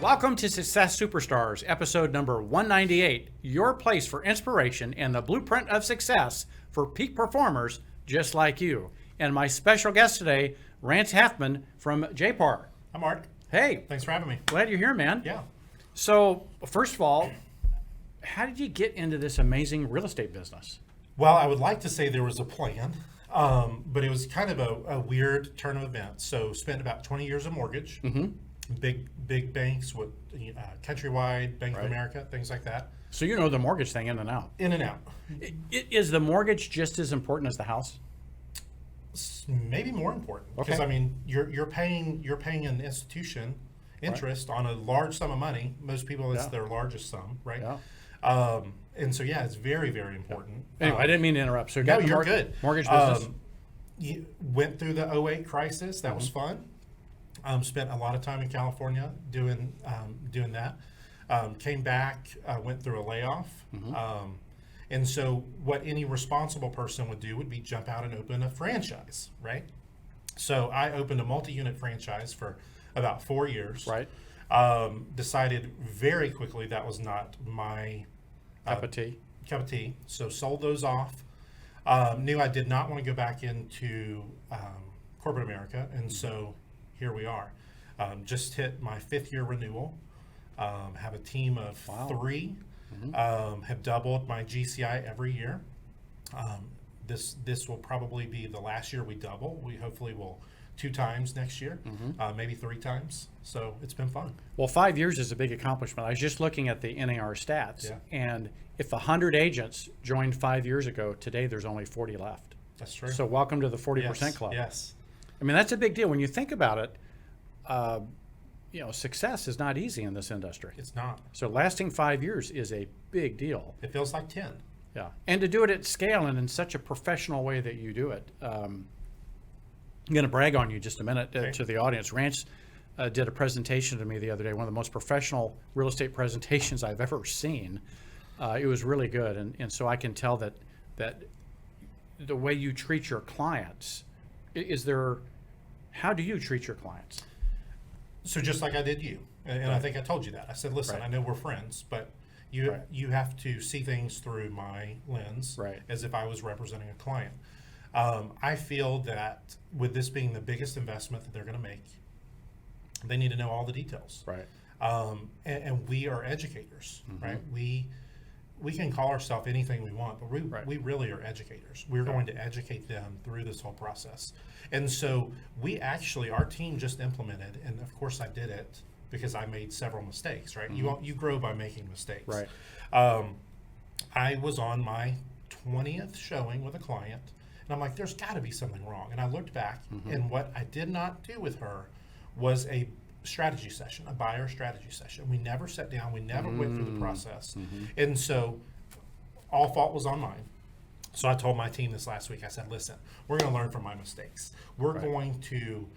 Welcome to Success Superstars, episode number 198, your place for inspiration and the blueprint of success for peak performers just like you. And my special guest today, Rance Halfmann from JPAR. Hi, Mark. Hey. Thanks for having me. Glad you're here, man. Yeah. So, first of all, how did you get into this amazing real estate business? Well, I would like to say there was a plan, but it was kind of a weird turn of events. So, spent about 20 years in mortgage. Mm-hmm. Big banks with Countrywide, Bank of Right. America, things like that. So you know the mortgage thing in and out. In and out. Is the mortgage just as important as the house? Maybe more important because Okay. I mean you're paying an institution interest on a large sum of money. Most people it's Yeah. their largest sum, right? Yeah. And so yeah, it's very important. Anyway, I didn't mean to interrupt. So you No, got the you're good. Mortgage business. You went through the '08 crisis. That was fun. Spent a lot of time in California doing that. Came back, went through a layoff. And so what any responsible person would do would be jump out and open a franchise, right? So I opened a multi-unit franchise for about 4 years. Right. Decided very quickly that was not my Cup of tea. So sold those off. Knew I did not want to go back into corporate America, and so here we are. Just hit my 5th year renewal. Have a team of 3. Have doubled my GCI every year. This will probably be the last year we double. We hopefully will 2 times next year, maybe 3 times. So it's been fun. Well, 5 years is a big accomplishment. I was just looking at the NAR stats, Yeah. and if 100 agents joined 5 years ago, today there's only 40 left. That's true. So welcome to the 40% yes, club. Yes. I mean, that's a big deal. When you think about it, success is not easy in this industry. It's not. So lasting 5 years is a big deal. It feels like 10. Yeah. And to do it at scale and in such a professional way that you do it. I'm going to brag on you just a minute to the audience. Rance did a presentation to me the other day, one of the most professional real estate presentations I've ever seen. It was really good. And so I can tell that the way you treat your clients, how do you treat your clients? So just like I did you, and I think I told you that. I said, listen, I know we're friends, but you have to see things through my lens as if I was representing a client. I feel that with this being the biggest investment that they're going to make, they need to know all the details. Right. And we are educators, right? We can call ourselves anything we want, but we really are educators. We're going to educate them through this whole process. And so our team just implemented, and of course I did it because I made several mistakes, right? You grow by making mistakes. Right. I was on my 20th showing with a client, and I'm like, there's got to be something wrong. And I looked back, and what I did not do with her was a strategy session, a buyer strategy session. We never sat down. We never went through the process. And so all fault was on mine. So I told my team this last week, I said, listen, we're going to learn from my mistakes. We're going to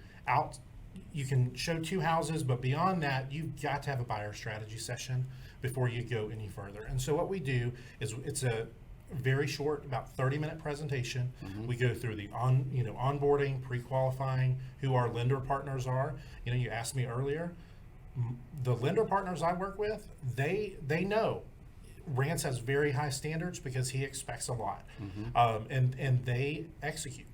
you can show 2 houses, but beyond that, you've got to have a buyer strategy session before you go any further. And so what we do is it's a very short, about 30-minute presentation. We go through the onboarding, pre-qualifying, who our lender partners are. You asked me earlier, the lender partners I work with, they know Rance has very high standards because he expects a lot, and they execute.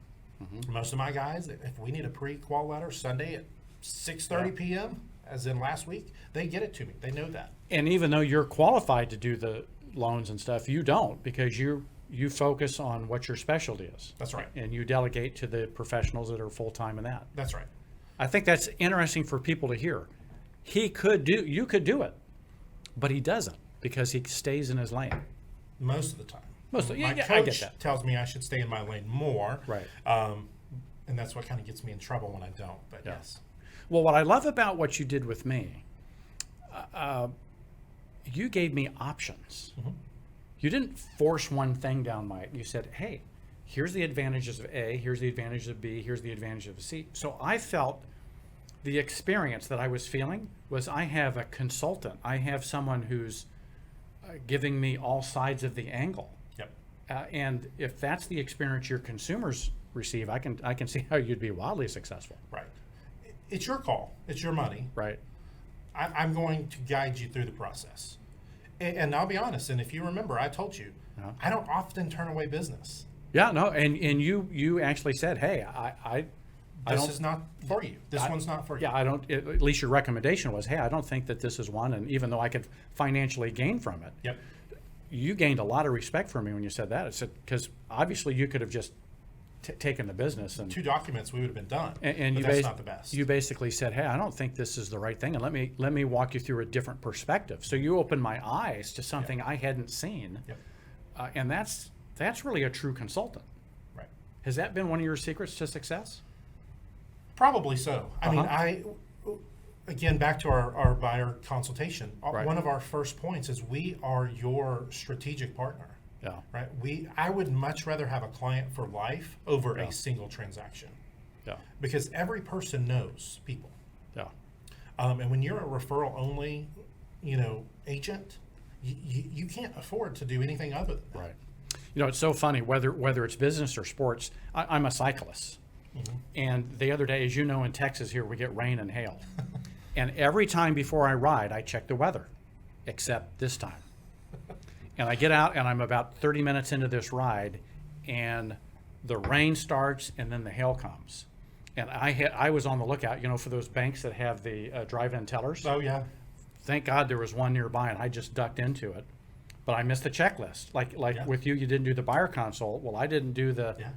Most of my guys, if we need a pre-qual letter Sunday at 6:30 p.m., as in last week, they get it to me. They know that. And even though you're qualified to do the loans and stuff, you don't, because you focus on what your specialty is. That's right. And you delegate to the professionals that are full-time in that. That's right. I think that's interesting for people to hear. You could do it, but he doesn't because he stays in his lane. Most of the time. My coach I get that. tells me I should stay in my lane more. Right. And that's what kind of gets me in trouble when I don't. But yes. Well, what I love about what you did with me, you gave me options. You didn't force one thing down you said, hey, here's the advantages of A, here's the advantages of B, here's the advantage of C. So I felt the experience that I was feeling was I have a consultant. I have someone who's giving me all sides of the angle. Yep. And if that's the experience your consumers receive, I can see how you'd be wildly successful. Right. It's your call. It's your money. Right. I'm going to guide you through the process. And I'll be honest, and if you remember, I told you, I don't often turn away business. Yeah, no, and you actually said, hey, This is not for you. This one's not for you. yeah, I don't, at least your recommendation was, hey, I don't think that this is one, and even though I could financially gain from it, Yep. you gained a lot of respect for me when you said that. I said, because obviously you could have just taken the business and 2 documents, we would have been done. and but you that's not the best. You basically said, hey, I don't think this is the right thing, and let me walk you through a different perspective. So you opened my eyes to something I hadn't seen, Yep. And that's really a true consultant. Right. Has that been one of your secrets to success? Probably so. I mean, again, back to our buyer consultation, Right. one of our first points is we are your strategic partner. Yeah. Right. I would much rather have a client for life over Yeah. a single transaction, Yeah. because every person knows people. Yeah. And when you're a referral only, agent, you can't afford to do anything other than that. Right. It's so funny, whether it's business or sports, I'm a cyclist. And the other day, as you know, in Texas here, we get rain and hail. And every time before I ride, I check the weather, except this time. And I get out and I'm about 30 minutes into this ride and the rain starts and then the hail comes. And I was on the lookout, for those banks that have the drive-in tellers. Oh yeah. Thank God there was one nearby and I just ducked into it. But I missed the checklist. Like Yeah. with you didn't do the buyer consult. Well, I didn't do the, Yeah.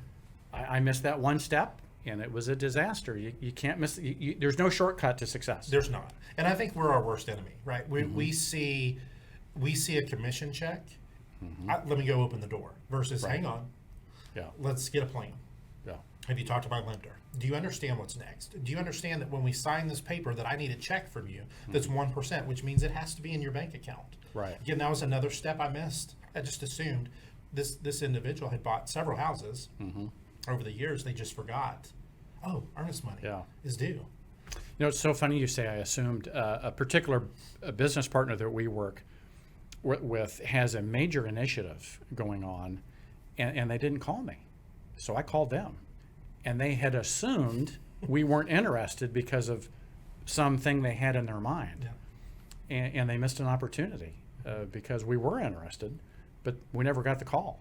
I missed that one step and it was a disaster. You can't miss, there's no shortcut to success. There's not. And I think we're our worst enemy, right? We see a commission check. Let me go open the door versus hang on. Yeah. Let's get a plan. Yeah. Have you talked to my lender? Do you understand what's next? Do you understand that when we sign this paper that I need a check from you that's 1%, which means it has to be in your bank account? Right. Again, that was another step I missed. I just assumed this individual had bought several houses over the years. They just forgot. Oh, earnest money is due. It's so funny you say I assumed. A particular business partner that we work with has a major initiative going on, and they didn't call me. So I called them, and they had assumed we weren't interested because of something they had in their mind. Yeah. And they missed an opportunity because we were interested, but we never got the call.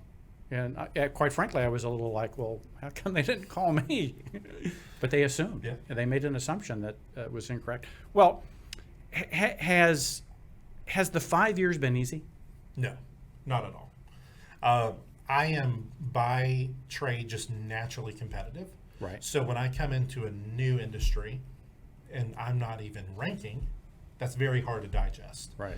And quite frankly, I was a little like, well, how come they didn't call me? But they assumed, and they made an assumption that was incorrect. Well, has the 5 years been easy? No, not at all. I am by trade just naturally competitive. Right. So when I come into a new industry and I'm not even ranking, that's very hard to digest. Right.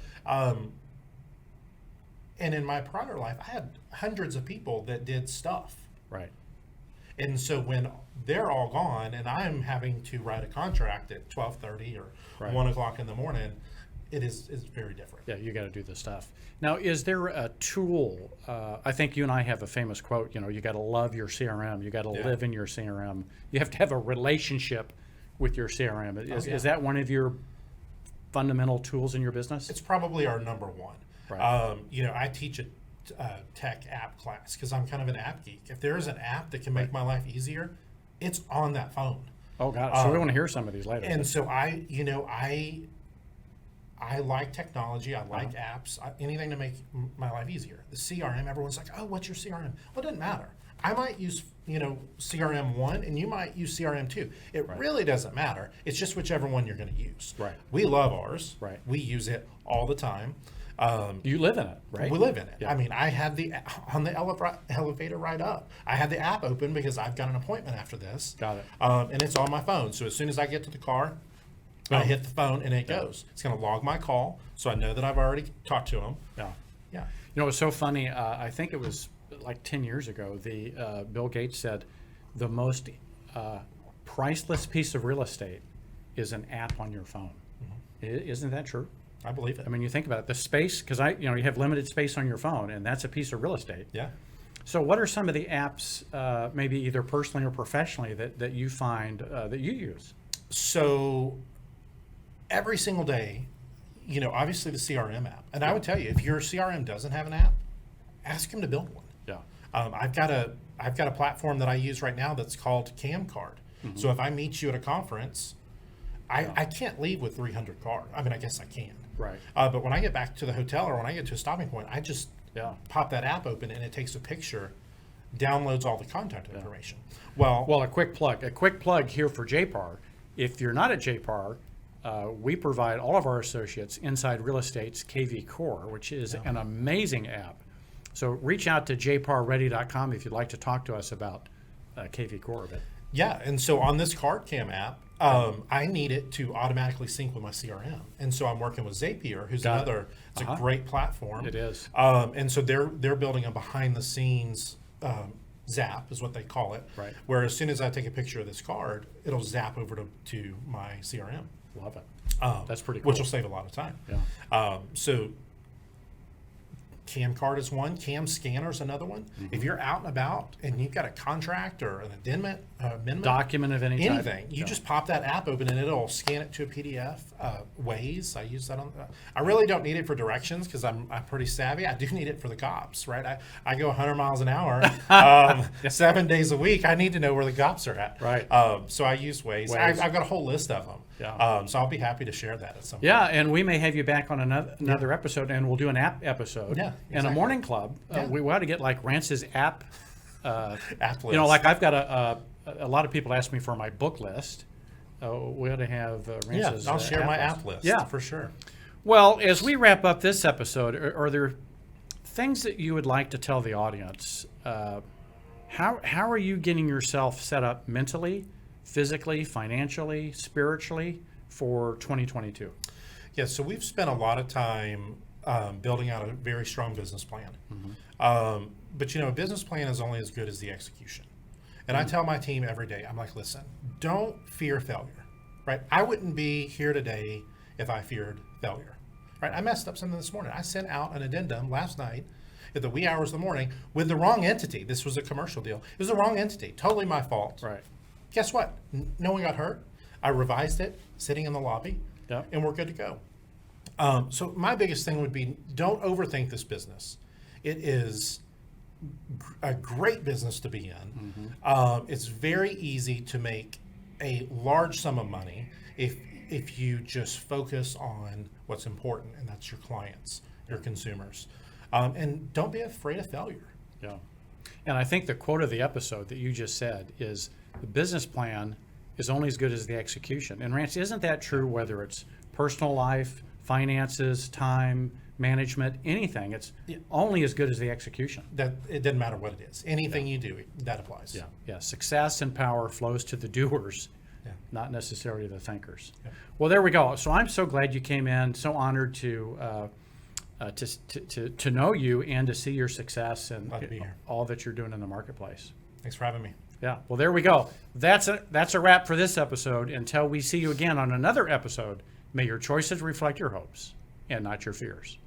And in my prior life, I had hundreds of people that did stuff. Right. And so when they're all gone and I'm having to write a contract at 12:30 or 1 o'clock in the morning, it's very different. Yeah, you got to do the stuff. Now, is there a tool? I think you and I have a famous quote, you got to love your CRM. You got to live in your CRM. You have to have a relationship with your CRM. Is that one of your fundamental tools in your business? It's probably our number one. Right. I teach a tech app class because I'm kind of an app geek. If there is an app that can make my life easier, it's on that phone. Oh, God. So we want to hear some of these later. And so I like technology. I like apps, anything to make my life easier. The CRM, everyone's like, oh, what's your CRM? Well, it doesn't matter. I might use, CRM 1 and you might use CRM 2. It really doesn't matter. It's just whichever one you're going to use. Right. We love ours. Right. We use it all the time. You live in it, right? We live in it. Yeah. I mean, I had on the elevator ride up, I had the app open because I've got an appointment after this. Got it. And it's on my phone. So as soon as I get to the car, I hit the phone and it goes. It's going to log my call, so I know that I've already talked to them. Yeah. Yeah. It was so funny. I think it was like 10 years ago. Bill Gates said the most priceless piece of real estate is an app on your phone. Isn't that true? I believe it. I mean, you think about it, the space, because you have limited space on your phone, and that's a piece of real estate. Yeah. So what are some of the apps, maybe either personally or professionally, that you find that you use? So every single day, obviously the CRM app. And I would tell you, if your CRM doesn't have an app, ask him to build one. Yeah. I've got a platform that I use right now that's called CamCard. So if I meet you at a conference, I can't leave with 300 cards. I mean, I guess I can. Right. But when I get back to the hotel or when I get to a stopping point, I just Yeah. pop that app open and it takes a picture, downloads all the contact information. Well, Well, a quick plug here for JPAR. If you're not at JPAR, we provide all of our associates Inside Real Estate's KV Core, which is an amazing app. So reach out to jparready.com if you'd like to talk to us about KV Core a bit. yeah, and so on this card cam app, I need it to automatically sync with my CRM, and so I'm working with Zapier, who's Got it. another. It's a great platform. It is. And so they're building a behind the scenes zap is what they call it. Right. Where as soon as I take a picture of this card, it'll zap over to my CRM. Love it. That's pretty cool. Which will save a lot of time. Yeah. So Cam card is one. Cam scanner is another one. If you're out and about and you've got a contract or an amendment, Document of any type. anything, you just pop that app open and it'll scan it to a PDF. Waze, I use that on. I really don't need it for directions because I'm pretty savvy. I do need it for the cops, right? I go 100 miles an hour, 7 days a week. I need to know where the cops are at. Right. So I use Waze. Waze. I've got a whole list of them. Yeah. So I'll be happy to share that at some point. Yeah, and we may have you back on another episode, and we'll do an app episode. Yeah, And a exactly. morning club. Yeah. We ought to get like Rance's app. App list. You know, like I've got a lot of people ask me for my book list. We ought to have Rance's I'll share my list. app list. Yeah. For sure. Well, as we wrap up this episode, are there things that you would like to tell the audience? How are you getting yourself set up mentally, physically, financially, spiritually for 2022? Yeah, so we've spent a lot of time building out a very strong business plan. But a business plan is only as good as the execution. And I tell my team every day, I'm like, listen, don't fear failure, right? I wouldn't be here today if I feared failure, right? I messed up something this morning. I sent out an addendum last night at the wee hours of the morning with the wrong entity. This was a commercial deal. It was the wrong entity, totally my fault. Right. Guess what? No one got hurt. I revised it, sitting in the lobby, Yep. and we're good to go. So my biggest thing would be don't overthink this business. It is a great business to be in. It's very easy to make a large sum of money if you just focus on what's important, and that's your clients, your consumers. And don't be afraid of failure. Yeah. And I think the quote of the episode that you just said is the business plan is only as good as the execution. And Rance, isn't that true whether it's personal life, finances, time, management, anything? It's only as good as the execution. That it doesn't matter what it is. Anything you do, that applies. Yeah. Yeah. Success and power flows to the doers, Yeah. not necessarily the thinkers. Yeah. Well, there we go. So I'm so glad you came in. So honored to know you and to see your success and Glad to be here. all that you're doing in the marketplace. Thanks for having me. Yeah. Well, there we go. That's a wrap for this episode. Until we see you again on another episode, may your choices reflect your hopes and not your fears.